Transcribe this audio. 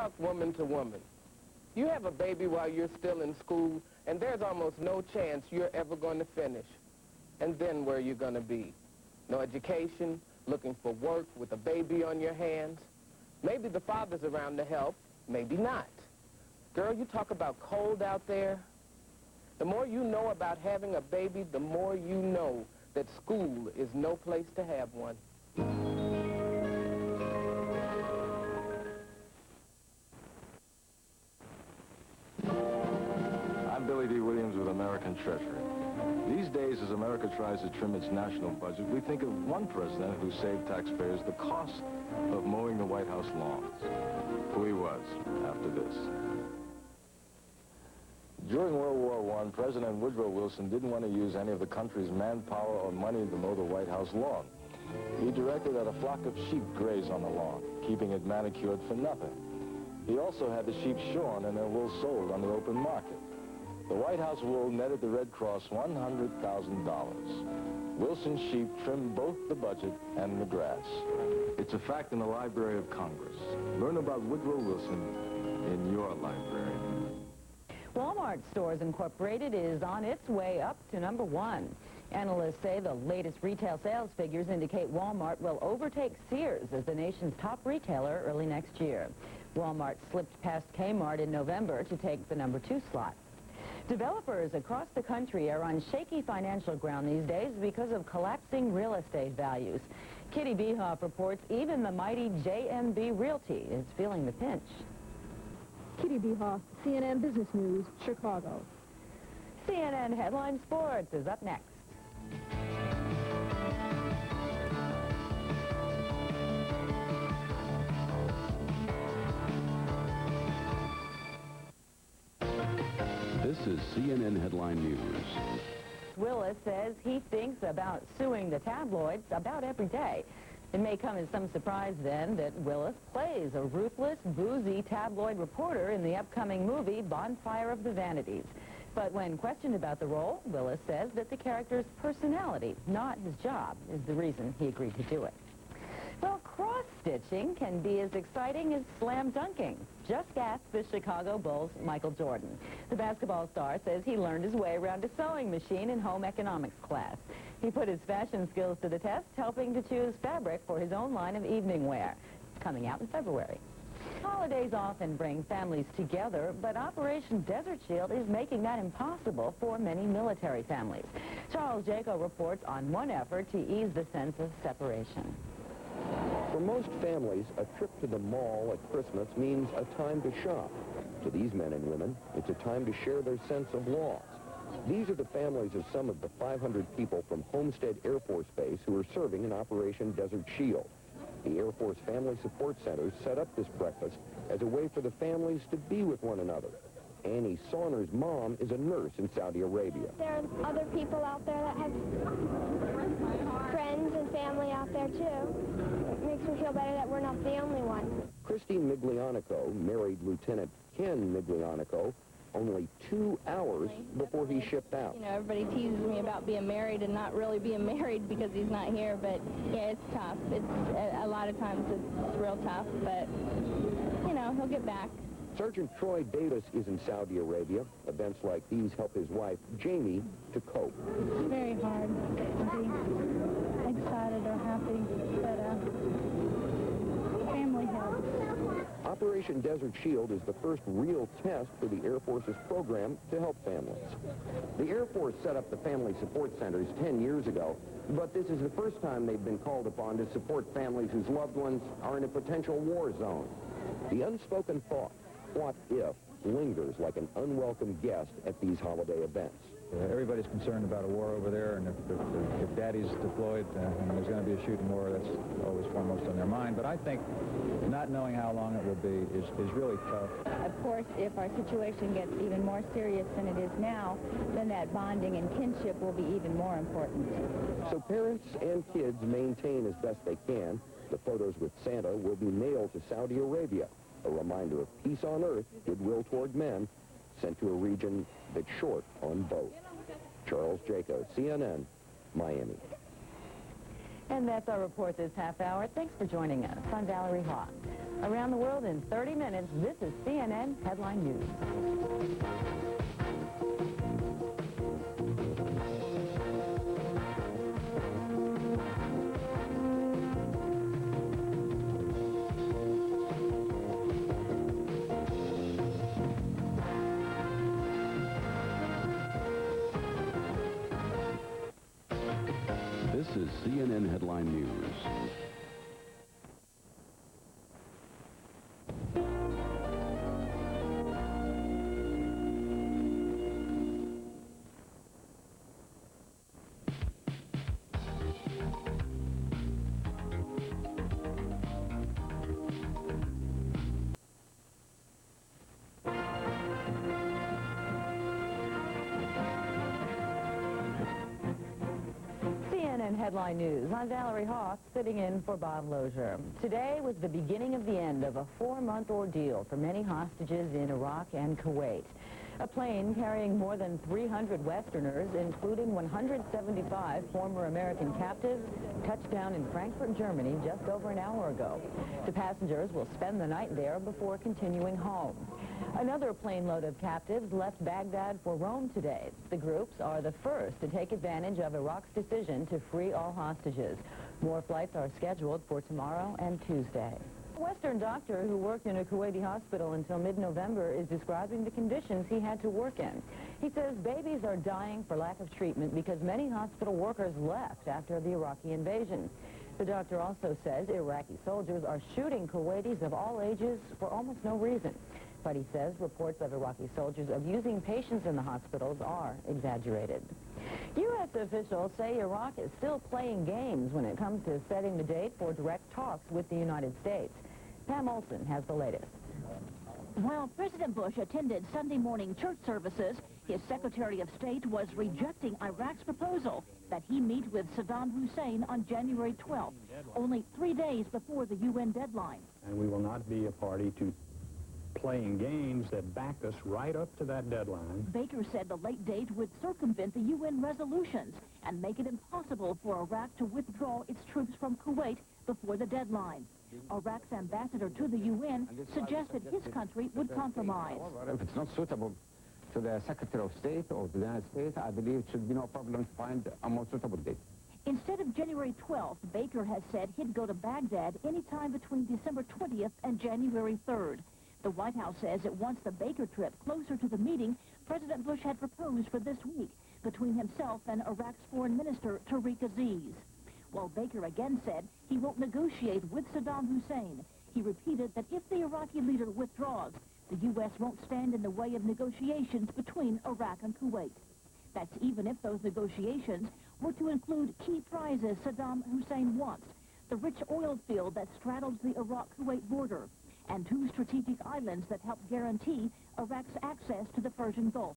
talk woman to woman. You have a baby while you're still in school, and there's almost no chance you're ever going to finish. And then where are you going to be? No education, looking for work with a baby on your hands. Maybe the father's around to help, maybe not. Girl, you talk about cold out there. The more you know about having a baby, the more you know that school is no place to have one. I'm Billy D. Williams with American Treasury. These days, as America tries to trim its national budget, we think of one president who saved taxpayers the cost of mowing the White House lawns. Who he was after this. During World War I, President Woodrow Wilson didn't want to use any of the country's manpower or money to mow the White House lawn. He directed that a flock of sheep graze on the lawn, keeping it manicured for nothing. He also had the sheep shorn and their wool sold on the open market. The White House wool netted the Red Cross $100,000. Wilson's sheep trimmed both the budget and the grass. It's a fact in the Library of Congress. Learn about Woodrow Wilson in your library. Walmart Stores Incorporated is on its way up to #1. Analysts say the latest retail sales figures indicate Walmart will overtake Sears as the nation's top retailer early next year. Walmart slipped past Kmart in November to take the #2 slot. Developers across the country are on shaky financial ground these days because of collapsing real estate values. Kitty Behoff reports even the mighty JMB Realty is feeling the pinch. Kitty Behoff, CNN Business News, Chicago. CNN Headline Sports is up next. This is CNN Headline News. Willis says he thinks about suing the tabloids about every day. It may come as some surprise then that Willis plays a ruthless, boozy tabloid reporter in the upcoming movie Bonfire of the Vanities. But when questioned about the role, Willis says that the character's personality, not his job, is the reason he agreed to do it. Well, cross-stitching can be as exciting as slam dunking. Just ask the Chicago Bulls' Michael Jordan. The basketball star says he learned his way around a sewing machine in home economics class. He put his fashion skills to the test, helping to choose fabric for his own line of evening wear. It's coming out in February. Holidays often bring families together, but Operation Desert Shield is making that impossible for many military families. Charles Jaco reports on one effort to ease the sense of separation. For most families, a trip to the mall at Christmas means a time to shop. To these men and women, it's a time to share their sense of loss. These are the families of some of the 500 people from Homestead Air Force Base who are serving in Operation Desert Shield. The Air Force Family Support Centers set up this breakfast as a way for the families to be with one another. Annie Sauner's mom is a nurse in Saudi Arabia. There are other people out there that have friends and family out there, too. It makes me feel better that we're not the only one. Christine Miglianico married Lieutenant Ken Miglianico only 2 hours before he shipped out. You know, everybody teases me about being married and not really being married because he's not here, but yeah, it's tough. It's a lot of times it's real tough, but you know, he'll get back. Sergeant Troy Davis is in Saudi Arabia. Events like these help his wife, Jamie, to cope. It's very hard to be excited or happy, but family helps. Operation Desert Shield is the first real test for the Air Force's program to help families. The Air Force set up the Family Support Centers 10 years ago, but this is the first time they've been called upon to support families whose loved ones are in a potential war zone. The unspoken thought, what if, lingers like an unwelcome guest at these holiday events. Everybody's concerned about a war over there, and if daddy's deployed and there's going to be a shooting war, that's always foremost on their mind. But I think not knowing how long it will be is really tough. Of course, if our situation gets even more serious than it is now, then that bonding and kinship will be even more important. So parents and kids maintain as best they can. The photos with Santa will be mailed to Saudi Arabia, a reminder of peace on earth, goodwill toward men, sent to a region that's short on both. Charles Jaco, CNN, Miami. And that's our report this half hour. Thanks for joining us. I'm Valerie Hawk. Around the world in 30 minutes, this is CNN Headline News. This is CNN Headline News. CNN Headline News. I'm Valerie Hawk, sitting in for Bob Lozier. Today was the beginning of the end of a 4-month ordeal for many hostages in Iraq and Kuwait. A plane carrying more than 300 Westerners, including 175 former American captives, touched down in Frankfurt, Germany just over an hour ago. The passengers will spend the night there before continuing home. Another plane load of captives left Baghdad for Rome today. The groups are the first to take advantage of Iraq's decision to free all hostages. More flights are scheduled for tomorrow and Tuesday. A Western doctor who worked in a Kuwaiti hospital until mid-November is describing the conditions he had to work in. He says babies are dying for lack of treatment because many hospital workers left after the Iraqi invasion. The doctor also says Iraqi soldiers are shooting Kuwaitis of all ages for almost no reason. But he says reports of Iraqi soldiers abusing patients in the hospitals are exaggerated. U.S. officials say Iraq is still playing games when it comes to setting the date for direct talks with the United States. Pam Olson has the latest. While President Bush attended Sunday morning church services, his Secretary of State was rejecting Iraq's proposal that he meet with Saddam Hussein on January 12th, only 3 days before the UN deadline. And we will not be a party to playing games that back us right up to that deadline. Baker said the late date would circumvent the UN resolutions and make it impossible for Iraq to withdraw its troops from Kuwait before the deadline. Iraq's ambassador to the UN suggested his country would compromise. If it's not suitable to the Secretary of State or to the United States, I believe it should be no problem to find a more suitable date. Instead of January 12th, Baker has said he'd go to Baghdad anytime between December 20th and January 3rd. The White House says it wants the Baker trip closer to the meeting President Bush had proposed for this week between himself and Iraq's Foreign Minister Tariq Aziz. While Baker again said he won't negotiate with Saddam Hussein, he repeated that if the Iraqi leader withdraws, the U.S. won't stand in the way of negotiations between Iraq and Kuwait. That's even if those negotiations were to include key prizes Saddam Hussein wants, the rich oil field that straddles the Iraq-Kuwait border, and 2 strategic islands that help guarantee Iraq's access to the Persian Gulf.